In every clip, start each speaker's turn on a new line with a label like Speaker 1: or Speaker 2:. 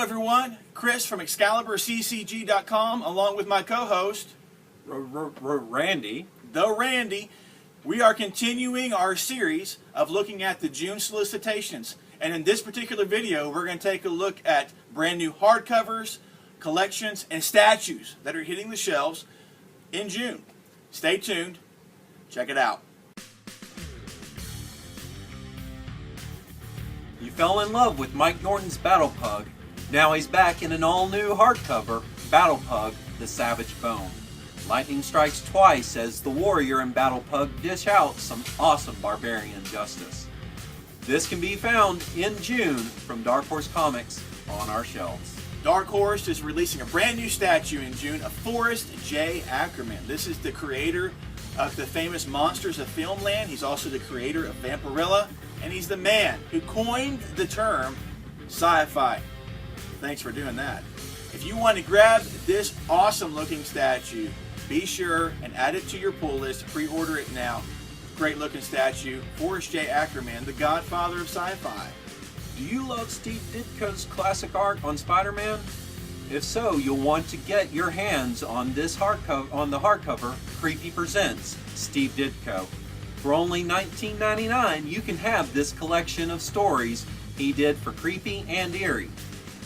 Speaker 1: everyone, Chris from ExcaliburCCG.com, along with my co-host,
Speaker 2: Randy.
Speaker 1: Randy. We are continuing our series of looking at the June solicitations. And in this particular video, we're going to take a look at brand new hardcovers, collections, and statues that are hitting the shelves in June. Stay tuned. Check it out.
Speaker 2: You fell in love with Mike Norton's Battle Pug. Now he's back in an all-new hardcover, Battle Pug, the Savage Bone. Lightning strikes twice as the warrior and Battle Pug dish out some awesome barbarian justice. This can be found in June from Dark Horse Comics on our shelves.
Speaker 1: Dark Horse is releasing a brand new statue in June of Forrest J. Ackerman. This is the creator of the famous Monsters of Filmland. He's also the creator of Vampirella, and he's the man who coined the term sci-fi. Thanks for doing that. If you want to grab this awesome looking statue, be sure and add it to your pull list. Pre-order it now. Great looking statue. Forrest J. Ackerman, the godfather of sci-fi.
Speaker 2: Do you love Steve Ditko's classic art on Spider-Man? If so, you'll want to get your hands on this hardcover, Creepy Presents Steve Ditko. For only $19.99, you can have this collection of stories he did for Creepy and Eerie.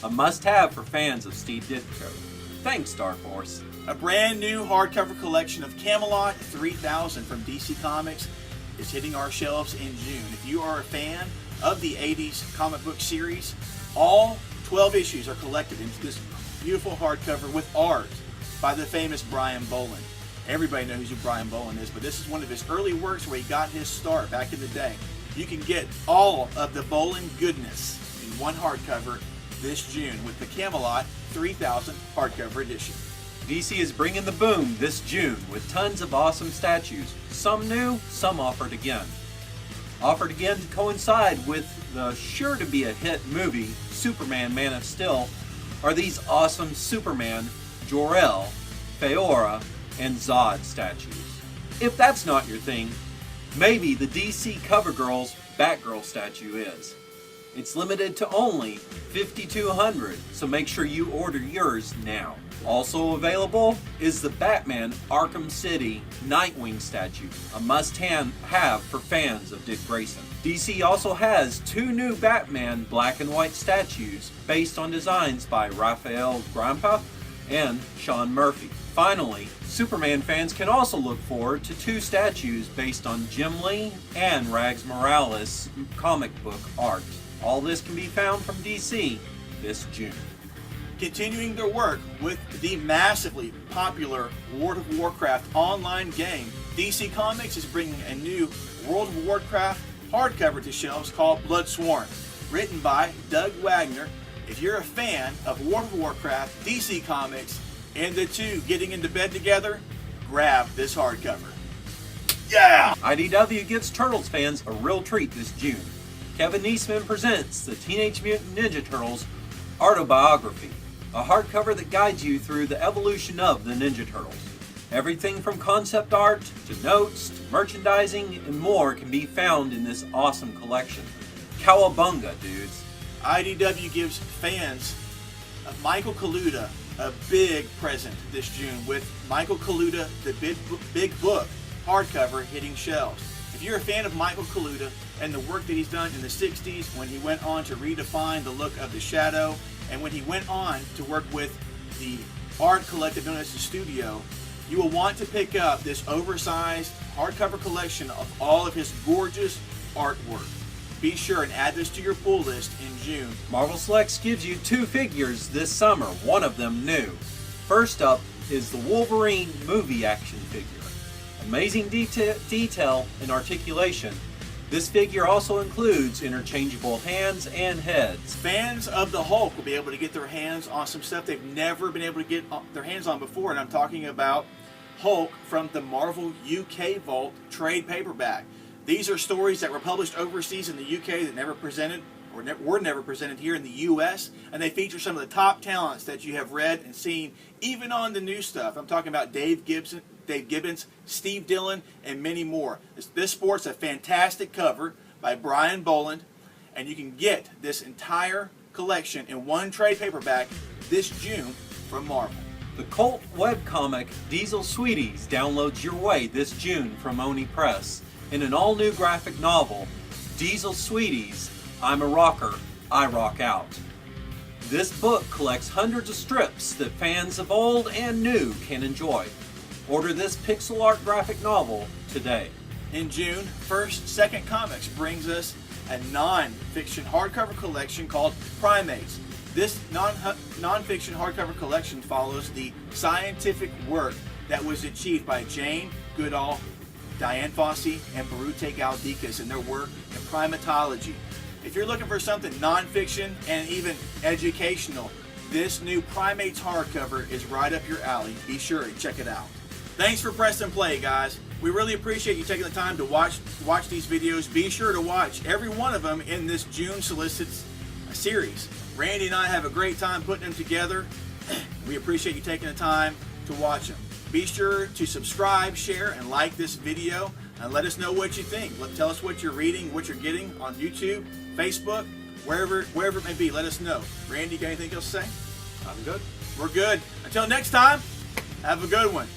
Speaker 2: A must-have for fans of Steve Ditko. Thanks, Dark Horse.
Speaker 1: A brand new hardcover collection of Camelot 3000 from DC Comics is hitting our shelves in June. If you are a fan of the 80s comic book series, all 12 issues are collected into this beautiful hardcover with art by the famous Brian Boland. Everybody knows who Brian Boland is, but this is one of his early works where he got his start back in the day. You can get all of the Boland goodness in one hardcover this June with the Camelot 3000 hardcover edition.
Speaker 2: DC is bringing the boom this June with tons of awesome statues. Some new, some offered again. Offered again to coincide with the sure-to-be-a-hit movie, Superman Man of Steel, are these awesome Superman, Jor-El, Feora, and Zod statues. If that's not your thing, maybe the DC CoverGirl's Batgirl statue is. It's limited to only 5,200, so make sure you order yours now. Also available is the Batman Arkham City Nightwing statue, a must-have for fans of Dick Grayson. DC also has two new Batman black and white statues based on designs by Raphael Grime and Sean Murphy. Finally, Superman fans can also look forward to two statues based on Jim Lee and Rags Morales comic book art. All this can be found from DC this June.
Speaker 1: Continuing their work with the massively popular World of Warcraft online game, DC Comics is bringing a new World of Warcraft hardcover to shelves called Bloodsworn, written by Doug Wagner. If you're a fan of World of Warcraft, DC Comics, and the two getting into bed together, grab this hardcover. Yeah!
Speaker 2: IDW gives Turtles fans a real treat this June. Kevin Eastman presents the Teenage Mutant Ninja Turtles Autobiography, a hardcover that guides you through the evolution of the Ninja Turtles. Everything from concept art to notes to merchandising and more can be found in this awesome collection. Cowabunga, dudes.
Speaker 1: IDW gives fans of Michael Kaluta a big present this June with Michael Kaluta, the Big Book hardcover hitting shelves. If you're a fan of Michael Kaluta and the work that he's done in the 60s when he went on to redefine the look of the Shadow and when he went on to work with the art collective known as the Studio, you will want to pick up this oversized hardcover collection of all of his gorgeous artwork. Be sure and add this to your pull list in June.
Speaker 2: Marvel Selects gives you two figures this summer, one of them new. First up is the Wolverine movie action figure. Amazing detail and articulation. This figure also includes interchangeable hands and heads.
Speaker 1: Fans of the Hulk will be able to get their hands on some stuff they've never been able to get their hands on before, and I'm talking about Hulk from the Marvel UK Vault trade paperback. These are stories that were published overseas in the UK that never presented or were never presented here in the US, and they feature some of the top talents that you have read and seen, even on the new stuff. I'm talking about Dave Gibbons, Steve Dillon, and many more. This sports a fantastic cover by Brian Boland, and you can get this entire collection in one trade paperback this June from Marvel.
Speaker 2: The cult webcomic Diesel Sweeties downloads your way this June from Oni Press in an all-new graphic novel, Diesel Sweeties, I'm a Rocker, I Rock Out. This book collects hundreds of strips that fans of old and new can enjoy. Order this pixel art graphic novel today.
Speaker 1: In June, First Second Comics brings us a non-fiction hardcover collection called Primates. This non-fiction hardcover collection follows the scientific work that was achieved by Jane Goodall, Diane Fossey, and Barute Galdikas in their work in primatology. If you're looking for something non-fiction and even educational, this new Primates hardcover is right up your alley. Be sure to check it out. Thanks for pressing play, guys. We really appreciate you taking the time to watch these videos. Be sure to watch every one of them in this June Solicits series. Randy and I have a great time putting them together. We appreciate you taking the time to watch them. Be sure to subscribe, share, and like this video, and let us know what you think. Tell us what you're reading, what you're getting on YouTube, Facebook, wherever it may be. Let us know. Randy, got anything else to say?
Speaker 2: I'm good.
Speaker 1: We're good. Until next time, have a good one.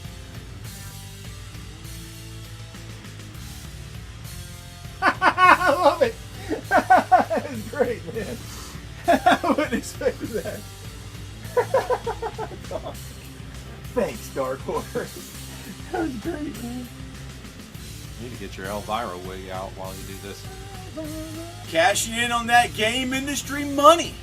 Speaker 3: I love it. It's great, man. I wouldn't expect that. Thanks, Dark Horse. That was great, man.
Speaker 4: You need to get your Elvira wig out while you do this.
Speaker 1: Cashing in on that game industry money.